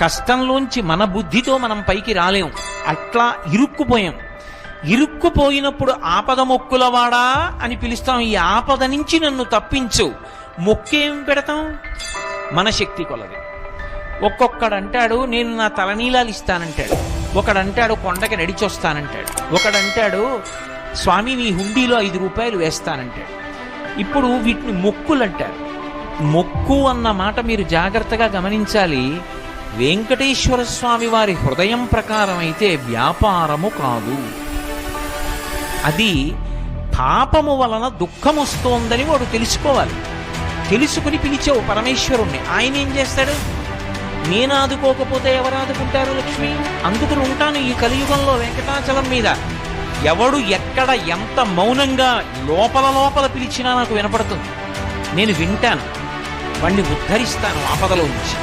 కష్టంలోంచి మన బుద్ధితో మనం పైకి రాలేం. అట్లా ఇరుక్కుపోయాం. ఇరుక్కుపోయినప్పుడు ఆపద మొక్కులవాడా అని పిలుస్తాం. ఈ ఆపద నుంచి నన్ను తప్పించు. మొక్కేం పెడతాం? మన శక్తి కొలది. ఒక్కొక్కడంటాడు నేను నా తలనీలాలు ఇస్తానంటాడు, ఒకడంటాడు కొండకి నడిచొస్తానంటాడు, ఒకడంటాడు స్వామి మీ హుండీలో 5 రూపాయలు వేస్తానంటాడు. ఇప్పుడు వీటిని మొక్కులు అంటారు. మొక్కు అన్న మాట మీరు జాగ్రత్తగా గమనించాలి. వెంకటేశ్వర స్వామి వారి హృదయం ప్రకారం అయితే వ్యాపారము కాదు. అది పాపము వలన దుఃఖం వస్తోందని వాడు తెలుసుకోవాలి. తెలుసుకుని పిలిచావు పరమేశ్వరుణ్ణి. ఆయన ఏం చేస్తాడు? నేను ఆదుకోకపోతే ఎవరు ఆదుకుంటారు లక్ష్మి? అందుకుని ఉంటాను ఈ కలియుగంలో వెంకటాచలం మీద. ఎవడు ఎక్కడ ఎంత మౌనంగా లోపల లోపల పిలిచినా నాకు వినపడుతుంది. నేను వింటాను, వాణ్ణి ఉద్ధరిస్తాను ఆపదలో నుంచి.